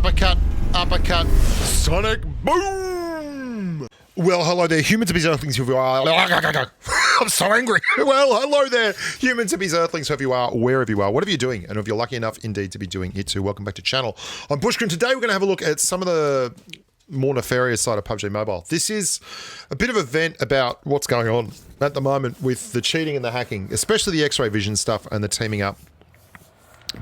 uppercut, uppercut, sonic boom. Well, hello there, humans, bees, earthlings, whoever you are. I'm so angry. Well, hello there, humans, bees, earthlings, whoever you are, wherever you are, whatever you're doing, and if you're lucky enough indeed to be doing it too, welcome back to the channel. I'm Bushkin. Today we're going to have a look at some of the more nefarious side of PUBG Mobile. This is a bit of a vent about what's going on at the moment with the cheating and the hacking, especially the X-ray vision stuff and the teaming up.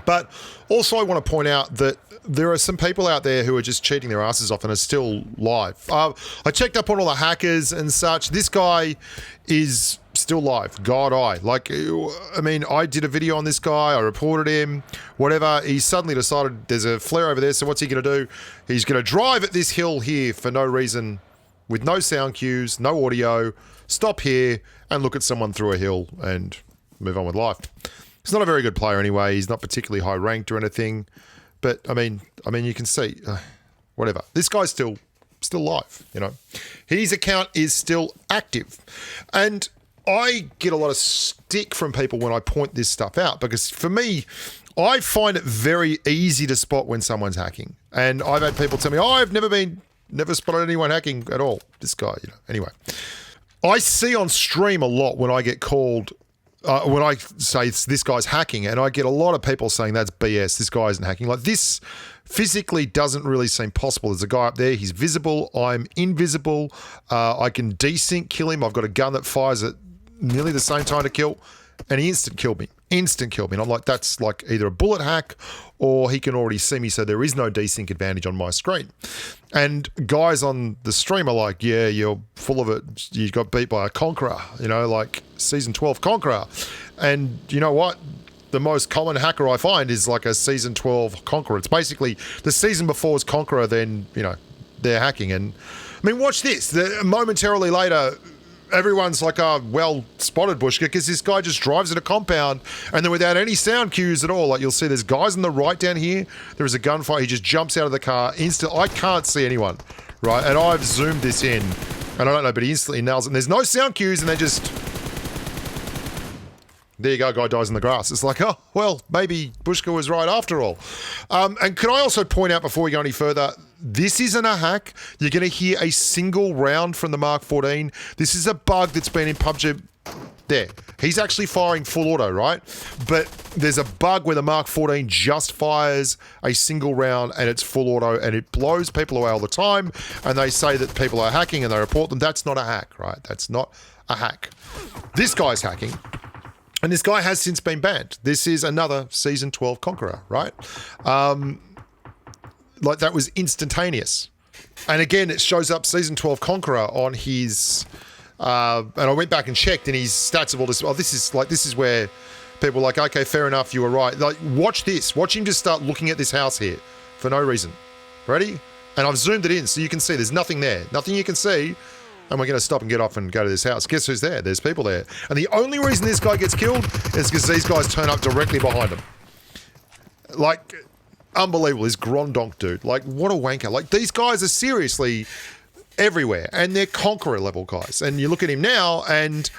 But also I want to point out that there are some people out there who are just cheating their asses off and are still live. I checked up on all the hackers and such. This guy is still live. God, I mean, I did a video on this guy. I reported him, whatever. He suddenly decided there's a flare over there. So what's he going to do? He's going to drive at this hill here for no reason, with no sound cues, no audio, stop here and look at someone through a hill and move on with life. He's not a very good player anyway. He's not particularly high ranked or anything. But I mean, you can see, whatever. This guy's still live, you know. His account is still active. And I get a lot of stick from people when I point this stuff out, because for me, I find it very easy to spot when someone's hacking. And I've had people tell me, oh, I've never spotted anyone hacking at all. This guy, you know. Anyway, I see on stream a lot when I get called, when I say this guy's hacking, and I get a lot of people saying that's BS, this guy isn't hacking. Like, this physically doesn't really seem possible. There's a guy up there, he's visible, I'm invisible, I can desync kill him, I've got a gun that fires at nearly the same time to kill, and he instant killed me. And I'm like, that's like either a bullet hack or he can already see me, so there is no desync advantage on my screen. And guys on the stream are like, yeah, you're full of it, you got beat by a conqueror, you know, like season 12 conqueror. And you know what? The most common hacker I find is like a season 12 conqueror. It's basically the season before's conqueror, then, you know, they're hacking. And I mean, watch this. Momentarily later, everyone's like, oh, well spotted, Bushka, because this guy just drives in a compound and then without any sound cues at all. Like, you'll see there's guys on the right down here. There is a gunfight. He just jumps out of the car. I can't see anyone, right? And I've zoomed this in and I don't know, but he instantly nails it. And there's no sound cues and they just... There you go, guy dies in the grass. It's like, oh, well, maybe Bushka was right after all. And could I also point out before we go any further, this isn't a hack. You're going to hear a single round from the Mark 14. This is a bug that's been in PUBG. There. He's actually firing full auto, right? But there's a bug where the Mark 14 just fires a single round and it's full auto and it blows people away all the time. And they say that people are hacking and they report them. That's not a hack, right? That's not a hack. This guy's hacking. And this guy has since been banned. This is another season 12 conqueror, right? Like, that was instantaneous. And again, it shows up season 12 conqueror on his, and I went back and checked, and his stats of all this. Oh, this is where people are like, okay, fair enough, you were right. Like, watch this. Watch him just start looking at this house here for no reason. Ready? And I've zoomed it in so you can see there's nothing there. Nothing you can see. And we're going to stop and get off and go to this house. Guess who's there? There's people there. And the only reason this guy gets killed is because these guys turn up directly behind him. Like, unbelievable. This Grondonk dude. Like, what a wanker. Like, these guys are seriously everywhere. And they're conqueror level guys. And you look at him now and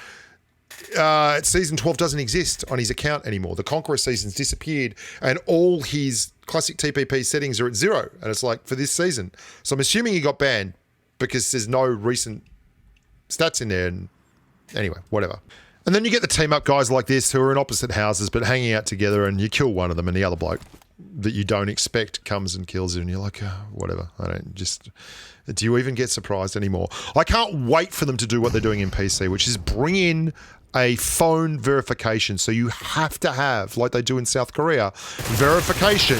season 12 doesn't exist on his account anymore. The conqueror season's disappeared and all his classic TPP settings are at 0. And it's like, for this season. So I'm assuming he got banned because there's no recent stats in there, and anyway, whatever. And then you get the team up guys like this who are in opposite houses but hanging out together, and you kill one of them and the other bloke that you don't expect comes and kills you, and you're like, oh, whatever. Do you even get surprised anymore? I can't wait for them to do what they're doing in PC, which is bring in a phone verification. So you have to have, like they do in South Korea, verification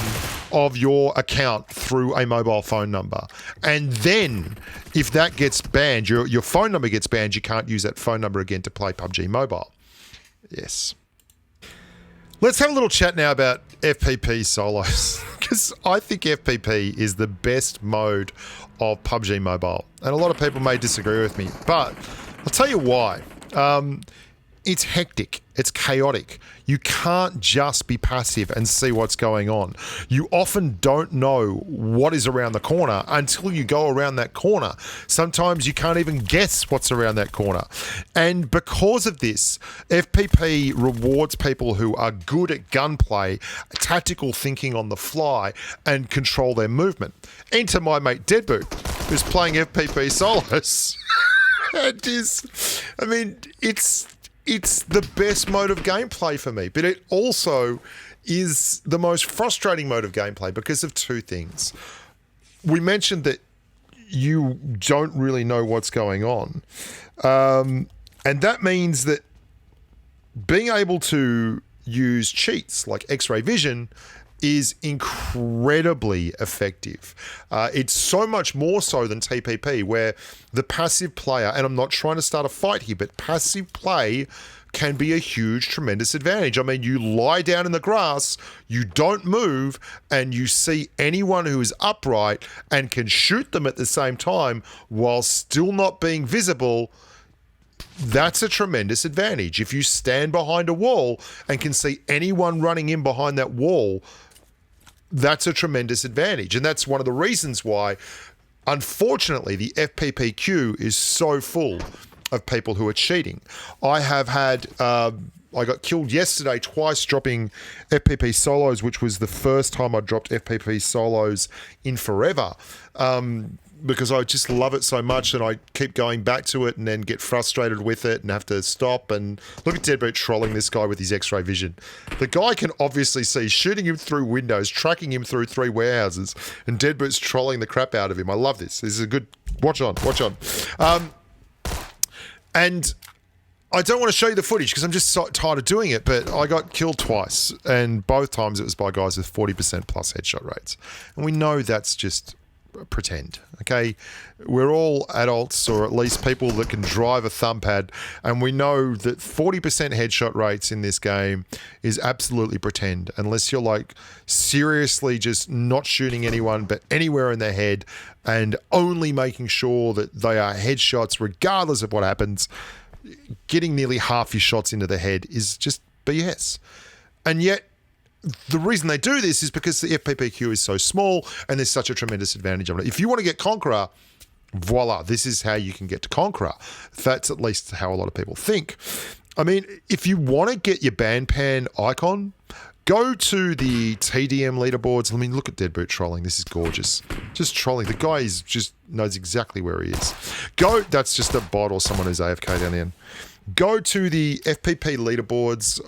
of your account through a mobile phone number. And then if that gets banned, your phone number gets banned, you can't use that phone number again to play PUBG Mobile. Yes. Let's have a little chat now about FPP solos, because I think FPP is the best mode of PUBG Mobile. And a lot of people may disagree with me, but I'll tell you why. it's hectic. It's chaotic. You can't just be passive and see what's going on. You often don't know what is around the corner until you go around that corner. Sometimes you can't even guess what's around that corner. And because of this, FPP rewards people who are good at gunplay, tactical thinking on the fly, and control their movement. Enter my mate Deadboot, who's playing FPP solos. It's the best mode of gameplay for me, but it also is the most frustrating mode of gameplay because of two things. We mentioned that you don't really know what's going on, and that means that being able to use cheats like X-ray vision is incredibly effective. It's so much more so than TPP, where the passive player, and I'm not trying to start a fight here, but passive play can be a huge, tremendous advantage. I mean, you lie down in the grass, you don't move, and you see anyone who is upright and can shoot them at the same time while still not being visible. That's a tremendous advantage. If you stand behind a wall and can see anyone running in behind that wall, that's a tremendous advantage. And that's one of the reasons why, unfortunately, the FPP queue is so full of people who are cheating. I have had, I got killed yesterday twice dropping FPP solos, which was the first time I dropped FPP solos in forever. Because I just love it so much and I keep going back to it and then get frustrated with it and have to stop. And look at Deadboot trolling this guy with his X-ray vision. The guy can obviously see, shooting him through windows, tracking him through 3 warehouses, and Deadboot's trolling the crap out of him. I love this. This is a good... Watch on. And I don't want to show you the footage because I'm just so tired of doing it, but I got killed twice, and both times it was by guys with 40% plus headshot rates. And we know that's just... pretend, okay? We're all adults, or at least people that can drive a thumb pad, and we know that 40% headshot rates in this game is absolutely pretend, unless you're like seriously just not shooting anyone but anywhere in their head and only making sure that they are headshots regardless of what happens. Getting nearly half your shots into the head is just BS. And yet the reason they do this is because the FPPQ is so small and there's such a tremendous advantage of it. If you want to get Conqueror, voila, this is how you can get to Conqueror. That's at least how a lot of people think. I mean, if you want to get your Bandpan icon, go to the TDM leaderboards. I mean, look at Deadboot trolling. This is gorgeous. Just trolling. The guy is just knows exactly where he is. That's just a bot or someone who's AFK down the end. Go to the FPP leaderboards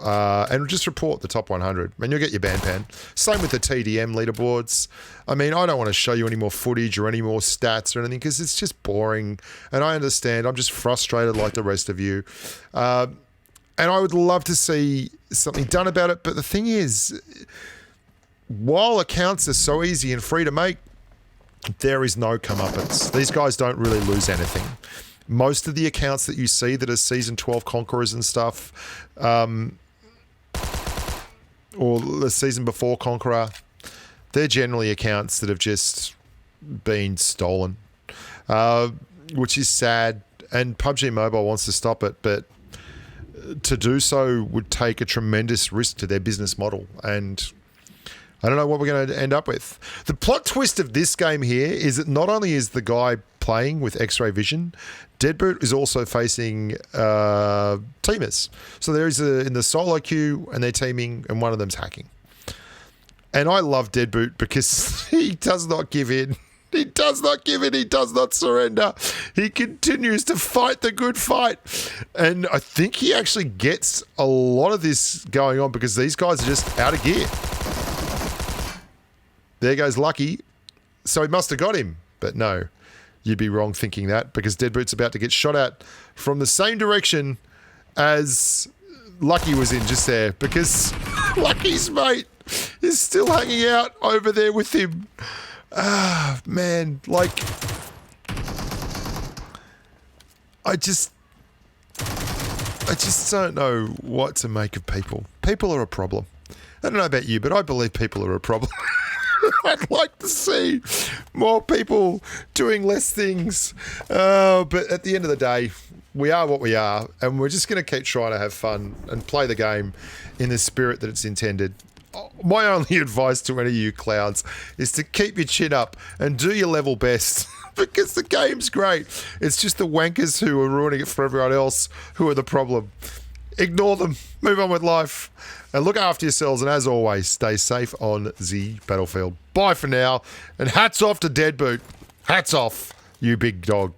and just report the top 100 and you'll get your Bandpan. Same with the TDM leaderboards. I mean, I don't want to show you any more footage or any more stats or anything because it's just boring. And I understand. I'm just frustrated like the rest of you. And I would love to see something done about it. But the thing is, while accounts are so easy and free to make, there is no comeuppance. These guys don't really lose anything. Most of the accounts that you see that are Season 12 Conquerors and stuff, or the season before Conqueror, they're generally accounts that have just been stolen, which is sad. And PUBG Mobile wants to stop it, but to do so would take a tremendous risk to their business model. And I don't know what we're going to end up with. The plot twist of this game here is that not only is the guy playing with X-ray vision, Deadboot is also facing teamers. So there is in the solo queue and they're teaming and one of them's hacking. And I love Deadboot because he does not give in. He does not give in. He does not surrender. He continues to fight the good fight. And I think he actually gets a lot of this going on because these guys are just out of gear. There goes Lucky. So he must have got him. But no, you'd be wrong thinking that because Deadboot's about to get shot at from the same direction as Lucky was in just there because Lucky's mate is still hanging out over there with him. Ah, man, like, I just don't know what to make of people. People are a problem. I don't know about you, but I believe people are a problem. I'd like to see more people doing less things. But at the end of the day, we are what we are, and we're just going to keep trying to have fun and play the game in the spirit that it's intended. My only advice to any of you clowns is to keep your chin up and do your level best because the game's great. It's just the wankers who are ruining it for everyone else who are the problem. Ignore them. Move on with life. And look after yourselves. And as always, stay safe on the battlefield. Bye for now. And hats off to Deadboot. Hats off, you big dog.